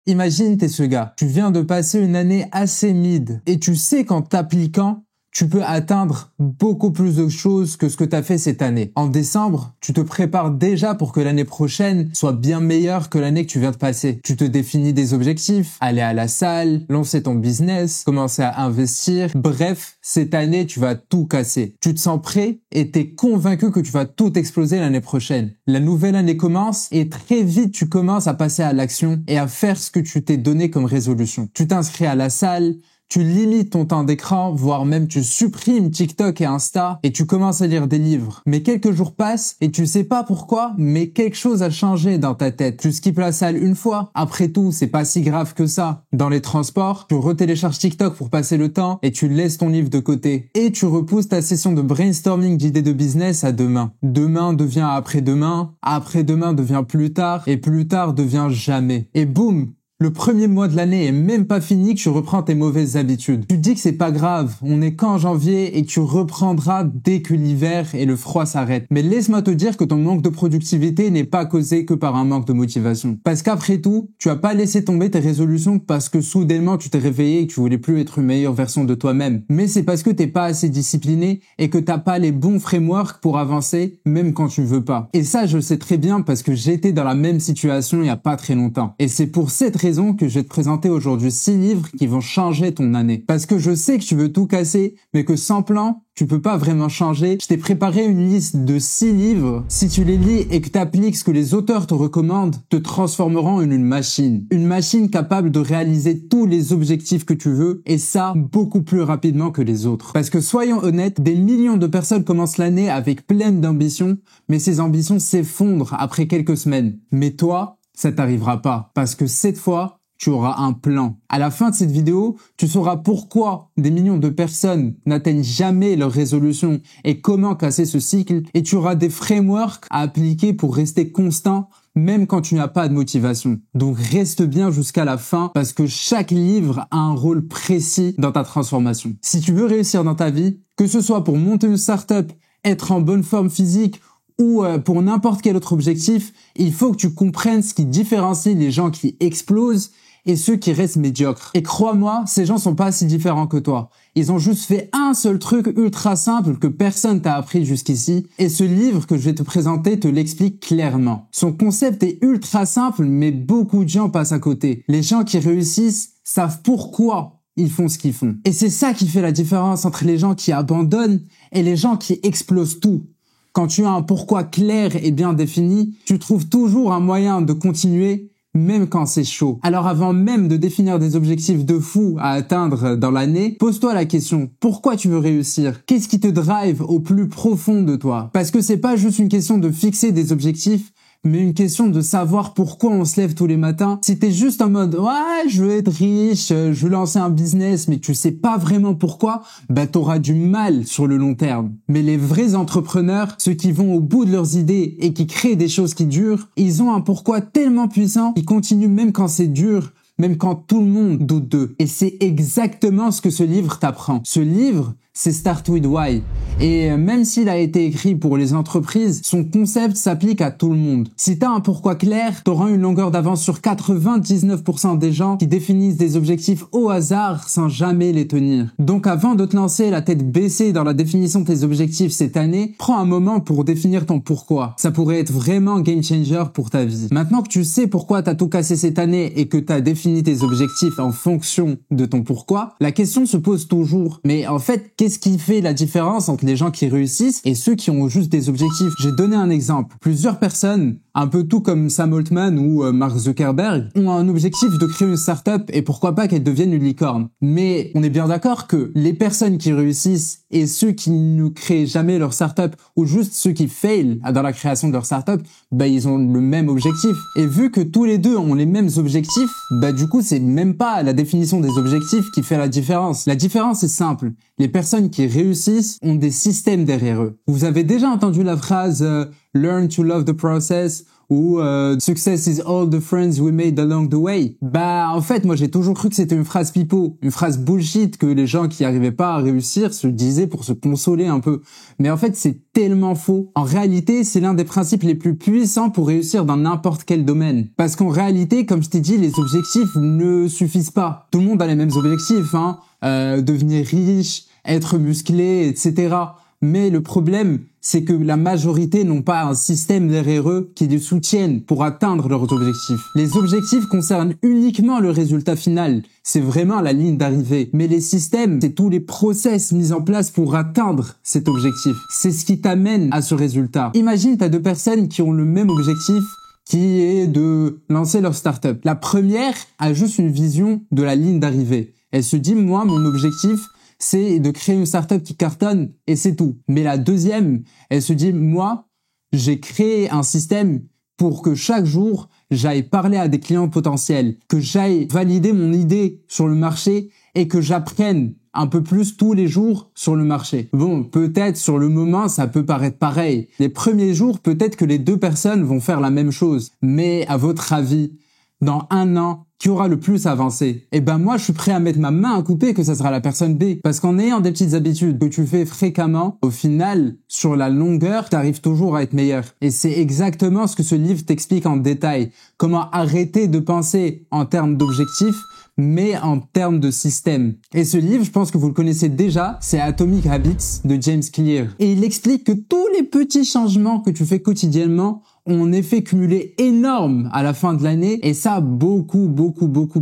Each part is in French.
Imagine, t'es ce gars. Tu viens de passer une année assez mid et tu sais qu'en t'appliquant, tu peux atteindre beaucoup plus de choses que ce que tu as fait cette année. En décembre, tu te prépares déjà pour que l'année prochaine soit bien meilleure que l'année que tu viens de passer. Tu te définis des objectifs, aller à la salle, lancer ton business, commencer à investir. Bref, cette année, tu vas tout casser. Tu te sens prêt et t'es convaincu que tu vas tout exploser l'année prochaine. La nouvelle année commence et très vite, tu commences à passer à l'action et à faire ce que tu t'es donné comme résolution. Tu t'inscris à la salle, tu limites ton temps d'écran, voire même tu supprimes TikTok et Insta et tu commences à lire des livres. Mais quelques jours passent et tu sais pas pourquoi, mais quelque chose a changé dans ta tête. Tu skippes la salle une fois. Après tout, c'est pas si grave que ça. Dans les transports, tu retélécharges TikTok pour passer le temps et tu laisses ton livre de côté. Et tu repousses ta session de brainstorming d'idées de business à demain. Demain devient après-demain, après-demain devient plus tard et plus tard devient jamais. Et boum! Le premier mois de l'année est même pas fini que tu reprends tes mauvaises habitudes. Tu te dis que c'est pas grave, on est qu'en janvier et que tu reprendras dès que l'hiver et le froid s'arrêtent. Mais laisse-moi te dire que ton manque de productivité n'est pas causé que par un manque de motivation. Parce qu'après tout, tu as pas laissé tomber tes résolutions parce que soudainement tu t'es réveillé et que tu voulais plus être une meilleure version de toi-même. Mais c'est parce que t'es pas assez discipliné et que t'as pas les bons frameworks pour avancer même quand tu veux pas. Et ça, je le sais très bien parce que j'étais dans la même situation il y a pas très longtemps. Et c'est pour cette raison que je vais te présenter aujourd'hui 6 livres qui vont changer ton année. Parce que je sais que tu veux tout casser, mais que sans plan, tu peux pas vraiment changer. Je t'ai préparé une liste de 6 livres. Si tu les lis et que tu appliques ce que les auteurs te recommandent, te transformeront en une machine. Une machine capable de réaliser tous les objectifs que tu veux, et ça, beaucoup plus rapidement que les autres. Parce que soyons honnêtes, des millions de personnes commencent l'année avec pleine d'ambition, mais ces ambitions s'effondrent après quelques semaines. Mais toi, ça t'arrivera pas. Parce que cette fois, tu auras un plan. À la fin de cette vidéo, tu sauras pourquoi des millions de personnes n'atteignent jamais leurs résolutions et comment casser ce cycle, et tu auras des frameworks à appliquer pour rester constant même quand tu n'as pas de motivation. Donc reste bien jusqu'à la fin parce que chaque livre a un rôle précis dans ta transformation. Si tu veux réussir dans ta vie, que ce soit pour monter une startup, être en bonne forme physique ou pour n'importe quel autre objectif, il faut que tu comprennes ce qui différencie les gens qui explosent et ceux qui restent médiocres. Et crois-moi, ces gens sont pas si différents que toi. Ils ont juste fait un seul truc ultra simple que personne t'a appris jusqu'ici, et ce livre que je vais te présenter te l'explique clairement. Son concept est ultra simple, mais beaucoup de gens passent à côté. Les gens qui réussissent savent pourquoi ils font ce qu'ils font. Et c'est ça qui fait la différence entre les gens qui abandonnent et les gens qui explosent tout. Quand tu as un pourquoi clair et bien défini, tu trouves toujours un moyen de continuer même quand c'est chaud. Alors avant même de définir des objectifs de fou à atteindre dans l'année, pose-toi la question, pourquoi tu veux réussir? Qu'est-ce qui te drive au plus profond de toi? Parce que c'est pas juste une question de fixer des objectifs, mais une question de savoir pourquoi on se lève tous les matins. Si t'es juste en mode « Ouais, je veux être riche, je veux lancer un business », mais tu sais pas vraiment pourquoi, bah t'auras du mal sur le long terme. Mais les vrais entrepreneurs, ceux qui vont au bout de leurs idées et qui créent des choses qui durent, ils ont un pourquoi tellement puissant qu'ils continuent même quand c'est dur, même quand tout le monde doute d'eux. Et c'est exactement ce que ce livre t'apprend. Ce livre, c'est Start With Why. Et même s'il a été écrit pour les entreprises, son concept s'applique à tout le monde. Si t'as un pourquoi clair, t'auras une longueur d'avance sur 99% des gens qui définissent des objectifs au hasard sans jamais les tenir. Donc avant de te lancer la tête baissée dans la définition de tes objectifs cette année, prends un moment pour définir ton pourquoi. Ça pourrait être vraiment game changer pour ta vie. Maintenant que tu sais pourquoi t'as tout cassé cette année et que t'as défini tes objectifs en fonction de ton pourquoi, la question se pose toujours. Mais en fait, qu'est-ce qui fait la différence entre les gens qui réussissent et ceux qui ont juste des objectifs? J'ai donné un exemple. Plusieurs personnes, un peu tout comme Sam Altman ou Mark Zuckerberg, ont un objectif de créer une startup et pourquoi pas qu'elle devienne une licorne. Mais on est bien d'accord que les personnes qui réussissent et ceux qui ne créent jamais leur startup ou juste ceux qui fail dans la création de leur startup, bah ils ont le même objectif. Et vu que tous les deux ont les mêmes objectifs, bah du coup c'est même pas la définition des objectifs qui fait la différence. La différence est simple. Les personnes qui réussissent ont des systèmes derrière eux. Vous avez déjà entendu la phrase learn to love the process ou success is all the friends we made along the way. Bah en fait moi j'ai toujours cru que c'était une phrase pipeau, une phrase bullshit que les gens qui arrivaient pas à réussir se disaient pour se consoler un peu. Mais en fait c'est tellement faux. En réalité c'est l'un des principes les plus puissants pour réussir dans n'importe quel domaine. Parce qu'en réalité comme je t'ai dit les objectifs ne suffisent pas. Tout le monde a les mêmes objectifs, hein, devenir riche, être musclé, etc. Mais le problème, c'est que la majorité n'ont pas un système derrière eux qui les soutiennent pour atteindre leurs objectifs. Les objectifs concernent uniquement le résultat final. C'est vraiment la ligne d'arrivée. Mais les systèmes, c'est tous les process mis en place pour atteindre cet objectif. C'est ce qui t'amène à ce résultat. Imagine, t'as deux personnes qui ont le même objectif, qui est de lancer leur startup. La première a juste une vision de la ligne d'arrivée. Elle se dit, moi, mon objectif, c'est de créer une startup qui cartonne et c'est tout. Mais la deuxième, elle se dit, moi, j'ai créé un système pour que chaque jour, j'aille parler à des clients potentiels, que j'aille valider mon idée sur le marché et que j'apprenne un peu plus tous les jours sur le marché. Bon, peut-être sur le moment, ça peut paraître pareil. Les premiers jours, peut-être que les deux personnes vont faire la même chose. Mais à votre avis, dans 1 an, qui aura le plus avancé? Eh ben moi, je suis prêt à mettre ma main à couper que ça sera la personne B. Parce qu'en ayant des petites habitudes que tu fais fréquemment, au final, sur la longueur, tu arrives toujours à être meilleur. Et c'est exactement ce que ce livre t'explique en détail. Comment arrêter de penser en termes d'objectifs, mais en termes de système. Et ce livre, je pense que vous le connaissez déjà, c'est Atomic Habits de James Clear. Et il explique que tous les petits changements que tu fais quotidiennement ont un effet cumulé énorme à la fin de l'année, et ça beaucoup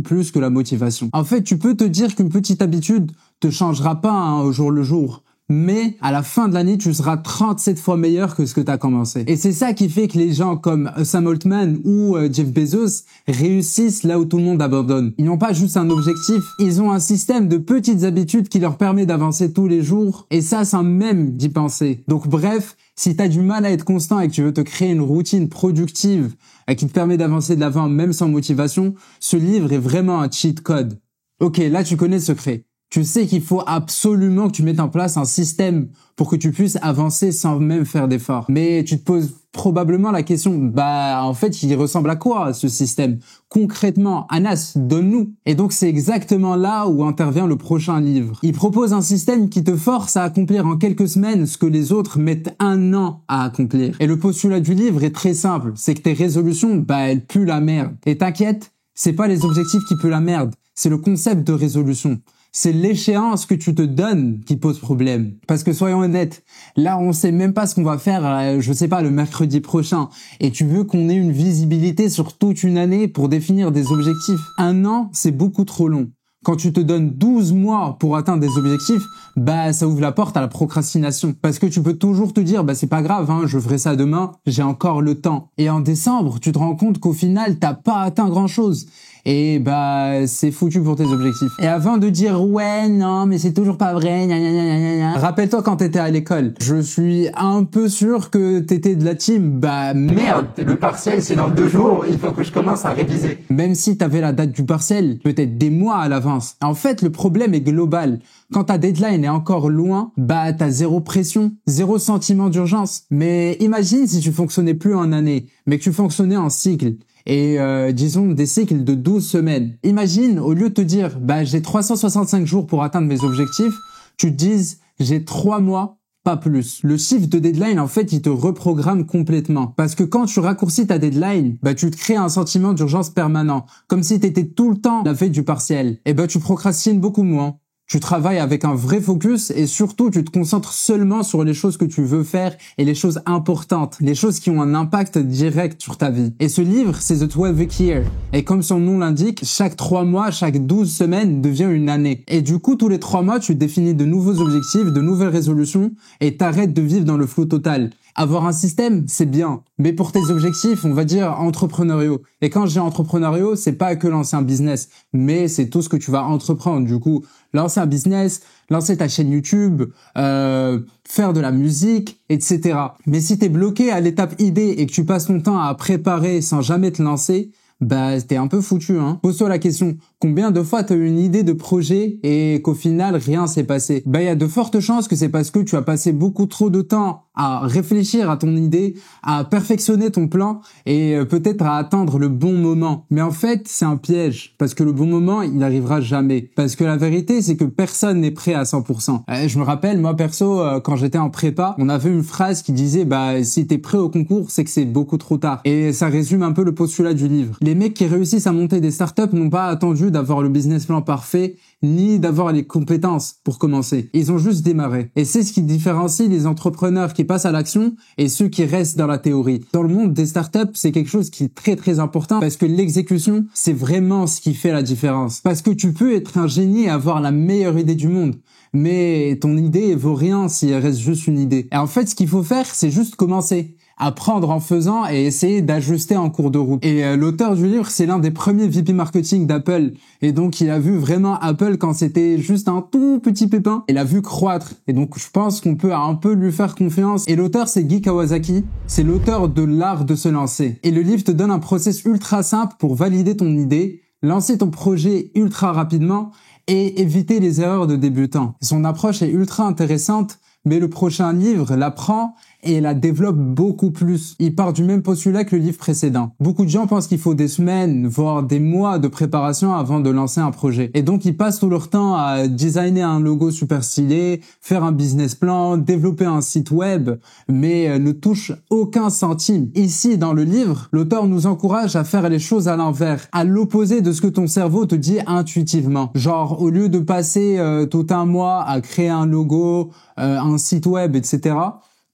plus que la motivation. En fait, tu peux te dire qu'une petite habitude te changera pas hein, au jour le jour, mais à la fin de l'année, tu seras 37 fois meilleur que ce que tu as commencé. Et c'est ça qui fait que les gens comme Sam Altman ou Jeff Bezos réussissent là où tout le monde abandonne. Ils n'ont pas juste un objectif, ils ont un système de petites habitudes qui leur permet d'avancer tous les jours, et ça sans même d'y penser. Donc bref, si tu as du mal à être constant et que tu veux te créer une routine productive qui te permet d'avancer de l'avant même sans motivation, ce livre est vraiment un cheat code. Ok, là tu connais le secret. Tu sais qu'il faut absolument que tu mettes en place un système pour que tu puisses avancer sans même faire d'efforts. Mais tu te poses probablement la question, bah en fait il ressemble à quoi ce système? Concrètement, Anas, donne-nous. Et donc c'est exactement là où intervient le prochain livre. Il propose un système qui te force à accomplir en quelques semaines ce que les autres mettent 1 an à accomplir. Et le postulat du livre est très simple, c'est que tes résolutions, bah elles puent la merde. Et t'inquiète, c'est pas les objectifs qui puent la merde, c'est le concept de résolution. C'est l'échéance que tu te donnes qui pose problème. Parce que soyons honnêtes, là on sait même pas ce qu'on va faire, je sais pas, le mercredi prochain. Et tu veux qu'on ait une visibilité sur toute une année pour définir des objectifs. 1 an, c'est beaucoup trop long. Quand tu te donnes 12 mois pour atteindre des objectifs, bah ça ouvre la porte à la procrastination. Parce que tu peux toujours te dire, bah c'est pas grave, hein, je ferai ça demain, j'ai encore le temps. Et en décembre, tu te rends compte qu'au final, t'as pas atteint grand chose. Et bah c'est foutu pour tes objectifs. Et avant de dire ouais non mais c'est toujours pas vrai, gna gna gna gna gna, rappelle-toi quand t'étais à l'école. Je suis un peu sûr que t'étais de la team. Bah merde, Le partiel, c'est dans 2 jours, il faut que je commence à réviser. même si t'avais la date du partiel, peut-être des mois à l'avance. En fait, le problème est global. Quand ta deadline est encore loin, bah t'as zéro pression, zéro sentiment d'urgence. Mais imagine si tu fonctionnais plus en année, mais que tu fonctionnais en cycle. Et disons des cycles de 12 semaines. Imagine, au lieu de te dire, bah j'ai 365 jours pour atteindre mes objectifs, tu te dises, j'ai 3 mois, pas plus. Le shift de deadline, en fait, il te reprogramme complètement. Parce que quand tu raccourcis ta deadline, bah tu te crées un sentiment d'urgence permanent. Comme si t'étais tout le temps la veille du partiel. Et bah tu procrastines beaucoup moins. Tu travailles avec un vrai focus et surtout tu te concentres seulement sur les choses que tu veux faire et les choses importantes, les choses qui ont un impact direct sur ta vie. Et ce livre, c'est The 12-Week Year. Et comme son nom l'indique, chaque 3 mois, chaque 12 semaines devient une année. Et du coup, tous les 3 mois, tu définis de nouveaux objectifs, de nouvelles résolutions et t'arrêtes de vivre dans le flou total. Avoir un système, c'est bien. Mais pour tes objectifs, on va dire entrepreneuriaux. Et quand je dis entrepreneuriaux, c'est pas que lancer un business, mais c'est tout ce que tu vas entreprendre. Du coup, lancer un business, lancer ta chaîne YouTube, faire de la musique, etc. Mais si t'es bloqué à l'étape idée et que tu passes ton temps à préparer sans jamais te lancer, bah t'es un peu foutu, hein. Pose-toi la question, combien de fois t'as eu une idée de projet et qu'au final rien s'est passé? Bah il y a de fortes chances que c'est parce que tu as passé beaucoup trop de temps à réfléchir à ton idée, à perfectionner ton plan et peut-être à attendre le bon moment. Mais en fait, c'est un piège parce que le bon moment, il n'arrivera jamais. Parce que la vérité, c'est que personne n'est prêt à 100%. Je me rappelle, moi perso, quand j'étais en prépa, on avait une phrase qui disait si t'es prêt au concours, c'est que c'est beaucoup trop tard. Et ça résume un peu le postulat du livre. Les mecs qui réussissent à monter des startups n'ont pas attendu d'avoir le business plan parfait ni d'avoir les compétences pour commencer. Ils ont juste démarré. Et c'est ce qui différencie les entrepreneurs qui passent à l'action et ceux qui restent dans la théorie. Dans le monde des startups, c'est quelque chose qui est très très important parce que l'exécution, c'est vraiment ce qui fait la différence. Parce que tu peux être un génie et avoir la meilleure idée du monde, mais ton idée vaut rien si elle reste juste une idée. Et en fait, ce qu'il faut faire, c'est juste commencer. Apprendre en faisant et essayer d'ajuster en cours de route. Et l'auteur du livre, c'est l'un des premiers VP marketing d'Apple. Et donc, il a vu vraiment Apple quand c'était juste un tout petit pépin. Il a vu croître. Et donc, je pense qu'on peut un peu lui faire confiance. Et l'auteur, c'est Guy Kawasaki. C'est l'auteur de L'Art de se lancer. Et le livre te donne un process ultra simple pour valider ton idée, lancer ton projet ultra rapidement et éviter les erreurs de débutants. Son approche est ultra intéressante, mais le prochain livre l'apprend et la développe beaucoup plus. Il part du même postulat que le livre précédent. Beaucoup de gens pensent qu'il faut des semaines, voire des mois de préparation avant de lancer un projet. Et donc, ils passent tout leur temps à designer un logo super stylé, faire un business plan, développer un site web, mais ne touchent aucun centime. Ici, dans le livre, l'auteur nous encourage à faire les choses à l'envers, à l'opposé de ce que ton cerveau te dit intuitivement. Genre, au lieu de passer tout un mois à créer un logo, un site web, etc.,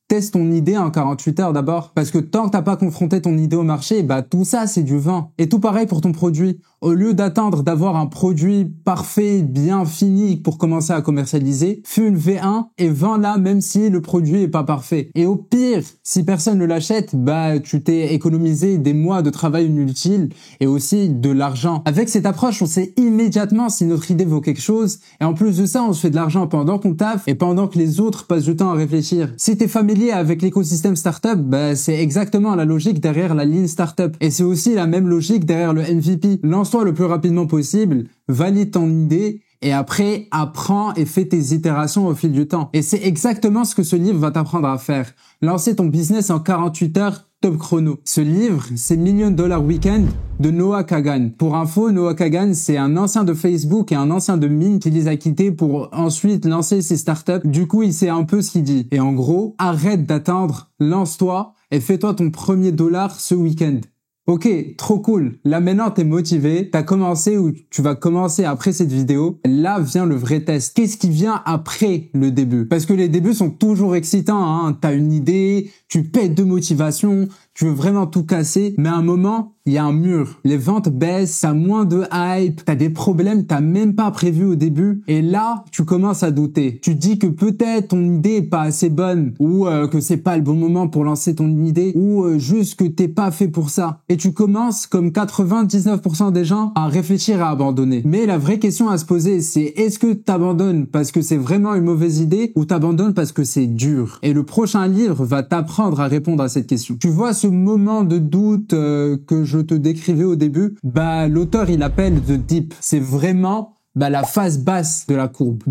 teste ton idée en 48 heures d'abord. Parce que tant que t'as pas confronté ton idée au marché, tout ça, c'est du vent. Et tout pareil pour ton produit. Au lieu d'attendre d'avoir un produit parfait, bien fini pour commencer à commercialiser, fais une V1 et vends-la même si le produit est pas parfait. Et au pire, si personne ne l'achète, tu t'es économisé des mois de travail inutile et aussi de l'argent. Avec cette approche, on sait immédiatement si notre idée vaut quelque chose. Et en plus de ça, on se fait de l'argent pendant qu'on taffe et pendant que les autres passent du temps à réfléchir. Si t'es familier avec l'écosystème startup, c'est exactement la logique derrière la Lean Startup. Et c'est aussi la même logique derrière le MVP. Lance-toi le plus rapidement possible, valide ton idée et après, apprends et fais tes itérations au fil du temps. Et c'est exactement ce que ce livre va t'apprendre à faire. Lancer ton business en 48 heures, top chrono. Ce livre, c'est Million Dollar Weekend de Noah Kagan. Pour info, Noah Kagan, c'est un ancien de Facebook et un ancien de Mint qui les a quittés pour ensuite lancer ses startups. Du coup, il sait un peu ce qu'il dit. Et en gros, arrête d'attendre, lance-toi et fais-toi ton premier dollar ce week-end. Ok, trop cool. Là maintenant t'es motivé, t'as commencé ou tu vas commencer après cette vidéo. Là vient le vrai test. Qu'est-ce qui vient après le début? Parce que les débuts sont toujours excitants, hein. T'as une idée, tu pètes de motivation, tu veux vraiment tout casser, mais à un moment, il y a un mur. Les ventes baissent, t'as moins de hype, t'as des problèmes, t'as même pas prévu au début. Et là, tu commences à douter. Tu te dis que peut-être ton idée est pas assez bonne, ou que c'est pas le bon moment pour lancer ton idée, ou juste que t'es pas fait pour ça. Et tu commences, comme 99% des gens, à réfléchir à abandonner. Mais la vraie question à se poser, c'est est-ce que t'abandonnes parce que c'est vraiment une mauvaise idée, ou t'abandonnes parce que c'est dur? Et le prochain livre va t'apprendre à répondre à cette question. Tu vois ce moment de doute que je te décrivais au début, l'auteur il appelle the dip. C'est vraiment la phase basse de la courbe.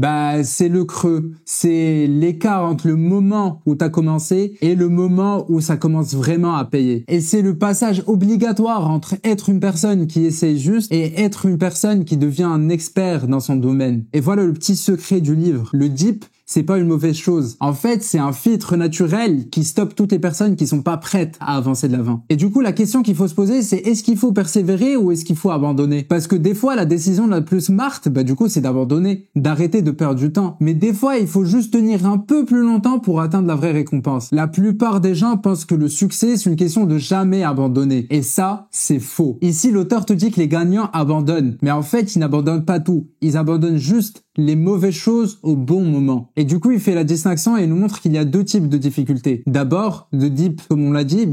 C'est le creux, c'est l'écart entre le moment où t'as commencé et le moment où ça commence vraiment à payer. Et c'est le passage obligatoire entre être une personne qui essaie juste et être une personne qui devient un expert dans son domaine. Et voilà le petit secret du livre. Le dip, c'est pas une mauvaise chose. En fait, c'est un filtre naturel qui stoppe toutes les personnes qui sont pas prêtes à avancer de l'avant. Et du coup, la question qu'il faut se poser, c'est est-ce qu'il faut persévérer ou est-ce qu'il faut abandonner? Parce que des fois, la décision la plus smart, du coup, c'est d'abandonner, d'arrêter de perdre du temps. Mais des fois, il faut juste tenir un peu plus longtemps pour atteindre la vraie récompense. La plupart des gens pensent que le succès, c'est une question de jamais abandonner. Et ça, c'est faux. Ici, l'auteur te dit que les gagnants abandonnent. Mais en fait, ils n'abandonnent pas tout. Ils abandonnent juste les mauvaises choses au bon moment. Et du coup, il fait la distinction et il nous montre qu'il y a deux types de difficultés. D'abord, le dip, comme on l'a dit,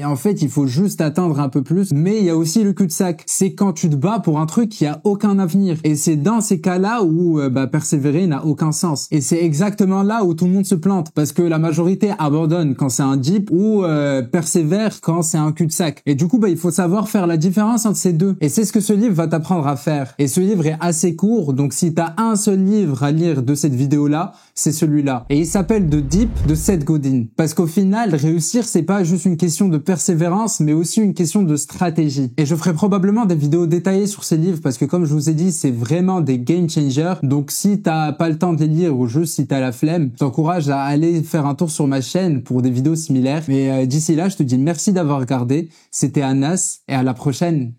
en fait, il faut juste attendre un peu plus. Mais il y a aussi le cul-de-sac. C'est quand tu te bats pour un truc qui a aucun avenir. Et c'est dans ces cas-là où persévérer n'a aucun sens. Et c'est exactement là où tout le monde se plante. Parce que la majorité abandonne quand c'est un dip ou persévère quand c'est un cul-de-sac. Et du coup, il faut savoir faire la différence entre ces deux. Et c'est ce que ce livre va t'apprendre à faire. Et ce livre est assez court, donc si t'as un seul livre à lire de cette vidéo-là, c'est celui-là. Et il s'appelle The Deep de Seth Godin. Parce qu'au final, réussir, c'est pas juste une question de persévérance, mais aussi une question de stratégie. Et je ferai probablement des vidéos détaillées sur ces livres parce que comme je vous ai dit, c'est vraiment des game changers. Donc si t'as pas le temps de les lire ou juste si t'as la flemme, je t'encourage à aller faire un tour sur ma chaîne pour des vidéos similaires. Mais d'ici là, je te dis merci d'avoir regardé. C'était Anas et à la prochaine.